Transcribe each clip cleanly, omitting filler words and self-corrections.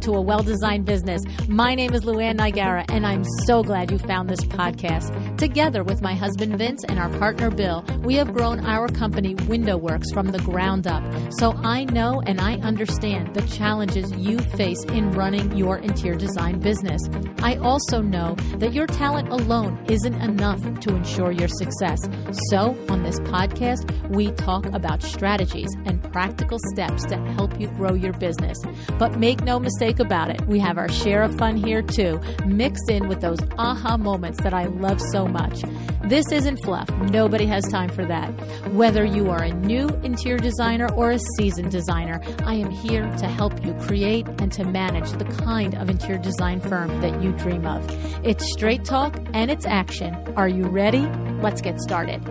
to A Well-Designed Business. My name is LuAnn Nigara, and I'm so glad you found this podcast. Together with my husband Vince and our partner Bill, we have grown our company WindowWorks from the ground up. So I know and I understand the challenges you face in running your interior design business. I also know that your talent alone isn't enough to ensure your success. So on this podcast, we talk about strategies and practical steps to help you grow your business. But make no mistake about it, we have our share of fun here too, mixed in with those aha moments that I love so much. This isn't fluff. Nobody has time for that. Whether you are a new interior designer or a seasoned designer, I am here to help you create and to manage the kind of interior design firm that you dream of. It's straight talk and it's action. Are you ready? Let's get started.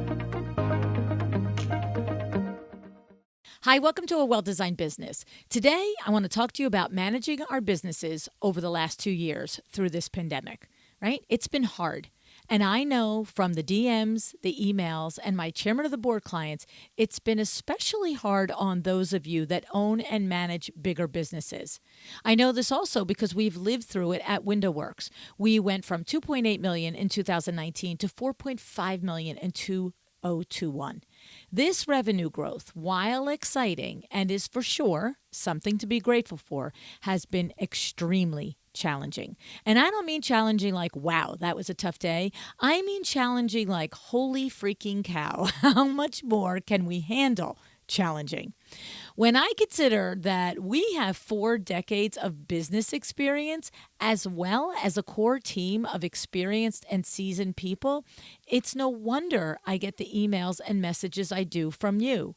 Hi, welcome to A Well-Designed Business. Today, I want to talk to you about managing our businesses over the last 2 years through this pandemic, right? It's been hard. And I know from the DMs, the emails, and my chairman of the board clients, it's been especially hard on those of you that own and manage bigger businesses. I know this also because we've lived through it at WindowWorks. We went from $2.8 million in 2019 to $4.5 million in 2021. This revenue growth, while exciting and is for sure something to be grateful for, has been extremely challenging. And I don't mean challenging like, wow, that was a tough day. I mean challenging like, holy freaking cow, how much more can we handle? Challenging. When I consider that we have 4 decades of business experience, as well as a core team of experienced and seasoned people, it's no wonder I get the emails and messages I do from you.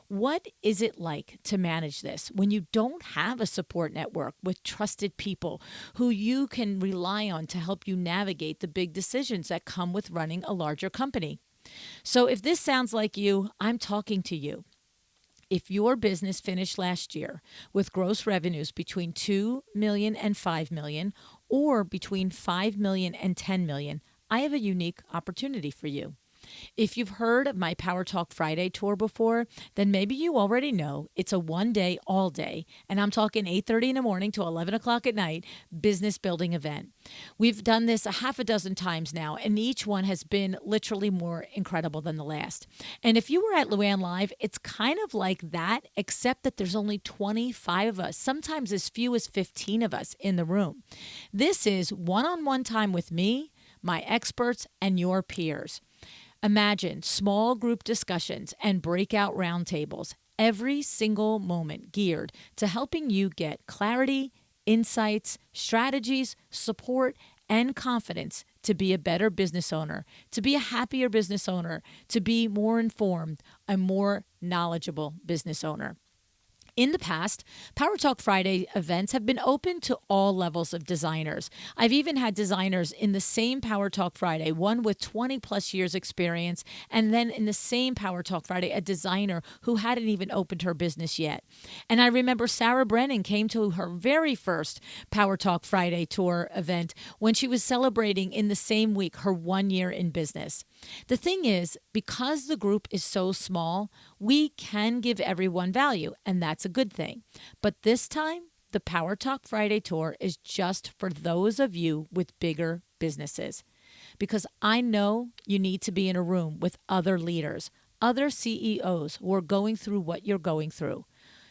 What is it like to manage this when you don't have a support network with trusted people who you can rely on to help you navigate the big decisions that come with running a larger company? So if this sounds like you, I'm talking to you. If your business finished last year with gross revenues between $2 million and $5 million, or between $5 million and $10 million, I have a unique opportunity for you. If you've heard of my Power Talk Friday tour before, then maybe you already know it's a one-day, all-day, and I'm talking 8:30 in the morning to 11 o'clock at night, business building event. We've done this a half a dozen times now, and each one has been literally more incredible than the last. And if you were at LuAnn Live, it's kind of like that, except that there's only 25 of us, sometimes as few as 15 of us in the room. This is one-on-one time with me, my experts, and your peers. Imagine small group discussions and breakout roundtables, every single moment geared to helping you get clarity, insights, strategies, support, and confidence to be a better business owner, to be a happier business owner, to be more informed, a more knowledgeable business owner. In the past, Power Talk Friday events have been open to all levels of designers. I've even had designers in the same Power Talk Friday, one with 20 plus years experience, and then in the same Power Talk Friday, a designer who hadn't even opened her business yet. And I remember Sarah Brennan came to her very first Power Talk Friday tour event when she was celebrating in the same week her 1 year in business. The thing is, because the group is so small, we can give everyone value, and that's a good thing. But this time, the Power Talk Friday tour is just for those of you with bigger businesses. Because I know you need to be in a room with other leaders, other CEOs who are going through what you're going through.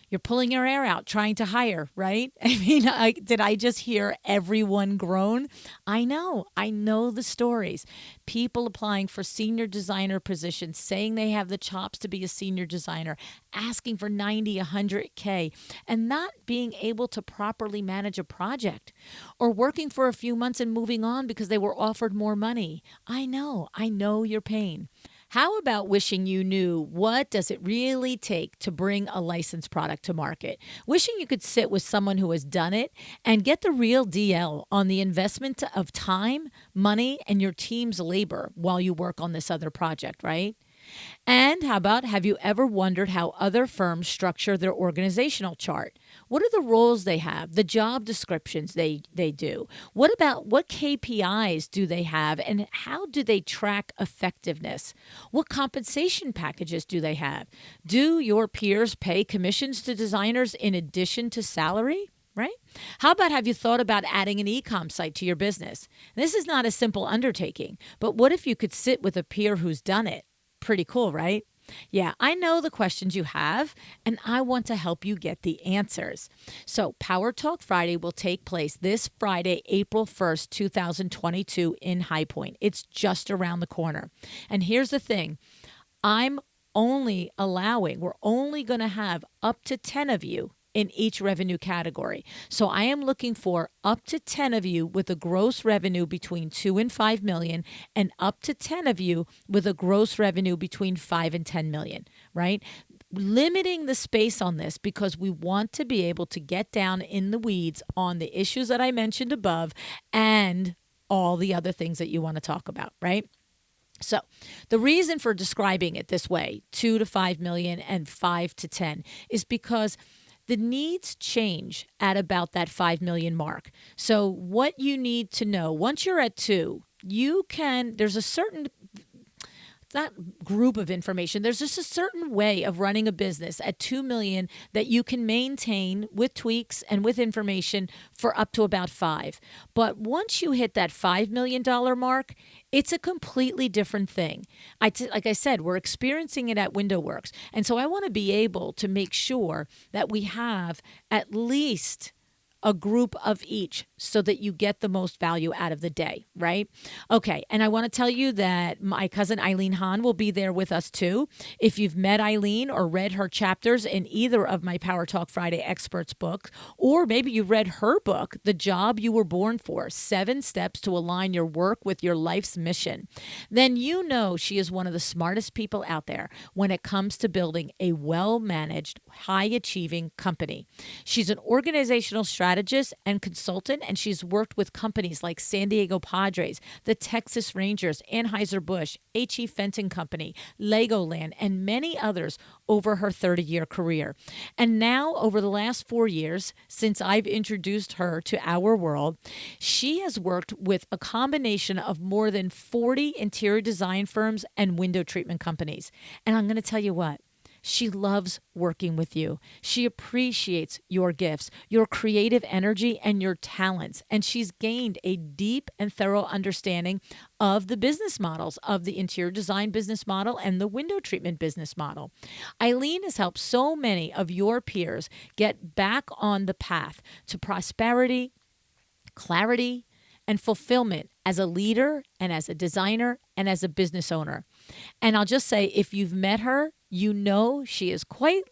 You're pulling your hair out trying to hire, right? I mean, did I just hear everyone groan? I know the stories. People applying for senior designer positions, saying they have the chops to be a senior designer, asking for 90, 100K, and not being able to properly manage a project, or working for a few months and moving on because they were offered more money. I know your pain. How about wishing you knew what does it really take to bring a licensed product to market? Wishing you could sit with someone who has done it and get the real DL on the investment of time, money, and your team's labor while you work on this other project, right? And how about, have you ever wondered how other firms structure their organizational chart? What are the roles they have, the job descriptions they do? What KPIs do they have, and how do they track effectiveness? What compensation packages do they have? Do your peers pay commissions to designers in addition to salary? right? How about have you thought about adding an e-com site to your business? This is not a simple undertaking, but what if you could sit with a peer who's done it? Pretty cool, right? Yeah, I know the questions you have, and I want to help you get the answers. So, Power Talk Friday will take place this Friday, April 1st, 2022, in High Point. It's just around the corner. And here's the thing, we're only going to have up to 10 of you in each revenue category. So I am looking for up to 10 of you with a gross revenue between 2 and 5 million, and up to 10 of you with a gross revenue between 5 and 10 million, right? Limiting the space on this because we want to be able to get down in the weeds on the issues that I mentioned above and all the other things that you want to talk about, right? So the reason for describing it this way, 2 to 5 million and 5 to 10, is because the needs change at about that 5 million mark. So what you need to know, once you're at 2, there's a certain, not group of information, there's just a certain way of running a business at 2 million that you can maintain with tweaks and with information for up to about 5. But once you hit that $5 million mark, it's a completely different thing. Like I said, we're experiencing it at WindowWorks. And so I want to be able to make sure that we have at least a group of each so that you get the most value out of the day, right? Okay, and I want to tell you that my cousin Eileen Hahn will be there with us too. If you've met Eileen or read her chapters in either of my Power Talk Friday Experts books, or maybe you read her book, The Job You Were Born For, 7 Steps to Align Your Work with Your Life's Mission, then you know she is one of the smartest people out there when it comes to building a well-managed, high-achieving company. She's an organizational strategist and consultant, and she's worked with companies like San Diego Padres, the Texas Rangers, Anheuser-Busch, H.E. Fenton Company, Legoland, and many others over her 30-year career. And now, over the last 4 years, since I've introduced her to our world, she has worked with a combination of more than 40 interior design firms and window treatment companies. And I'm going to tell you what, she loves working with you. She appreciates your gifts, your creative energy, and your talents. And she's gained a deep and thorough understanding of the business models of the interior design business model and the window treatment business model. Eileen has helped so many of your peers get back on the path to prosperity, clarity, and fulfillment as a leader and as a designer and as a business owner. And I'll just say, if you've met her, you know she is quite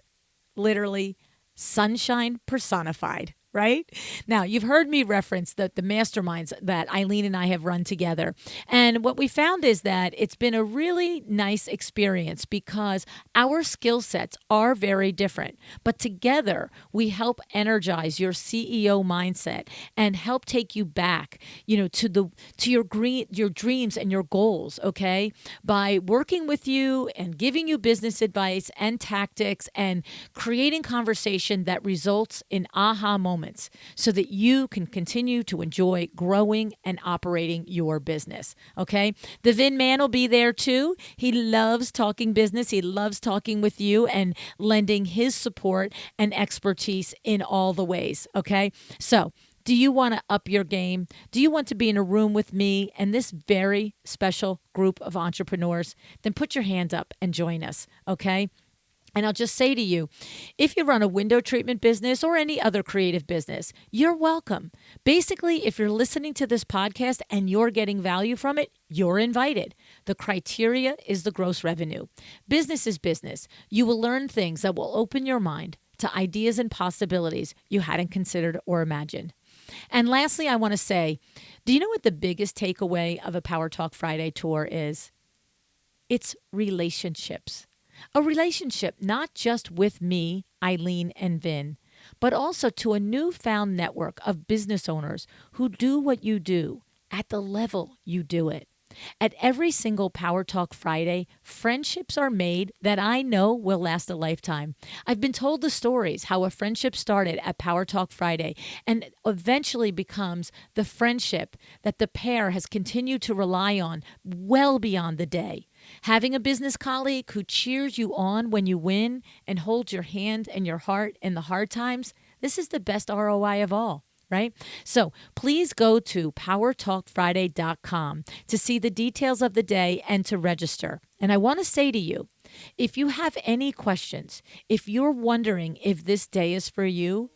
literally sunshine personified, right? Now, you've heard me reference the masterminds that Eileen and I have run together. And what we found is that it's been a really nice experience because our skill sets are very different. But together, we help energize your CEO mindset and help take you back, to your dreams and your goals, okay? By working with you and giving you business advice and tactics and creating conversation that results in aha moments, so that you can continue to enjoy growing and operating your business. Okay. The Vin man will be there too. He loves talking business. He loves talking with you and lending his support and expertise in all the ways. Okay. So, do you want to up your game? Do you want to be in a room with me and this very special group of entrepreneurs? Then put your hand up and join us. Okay. And I'll just say to you, if you run a window treatment business or any other creative business, you're welcome. Basically, if you're listening to this podcast and you're getting value from it, you're invited. The criteria is the gross revenue. Business is business. You will learn things that will open your mind to ideas and possibilities you hadn't considered or imagined. And lastly, I want to say, do you know what the biggest takeaway of a Power Talk Friday tour is? It's relationships. A relationship not just with me, Eileen, and Vin, but also to a newfound network of business owners who do what you do at the level you do it. At every single Power Talk Friday, friendships are made that I know will last a lifetime. I've been told the stories how a friendship started at Power Talk Friday and eventually becomes the friendship that the pair has continued to rely on well beyond the day. Having a business colleague who cheers you on when you win and holds your hand and your heart in the hard times, This is the best ROI of all, right? So please go to powertalkfriday.com to see the details of the day and to register. And I want to say to you, if you have any questions, if you're wondering if this day is for you,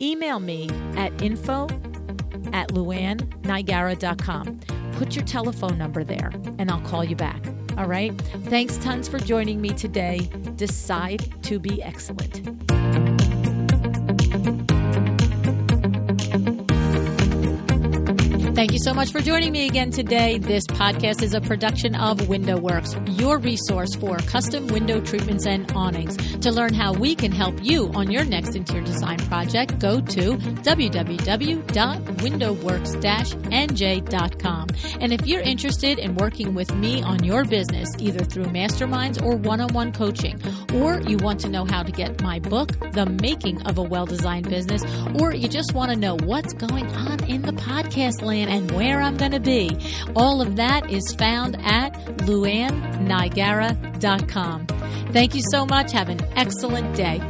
email me at info@LuAnnNigara.com. Put your telephone number there and I'll call you back. All right? Thanks tons for joining me today. Decide to be excellent. Thank you so much for joining me again today. This podcast is a production of WindowWorks, your resource for custom window treatments and awnings. To learn how we can help you on your next interior design project, go to www.windowworks-nj.com. And if you're interested in working with me on your business, either through masterminds or one-on-one coaching, or you want to know how to get my book, The Making of a Well-Designed Business, or you just want to know what's going on in the podcast land and where I'm going to be, all of that is found at LuAnnNigara.com. Thank you so much. Have an excellent day.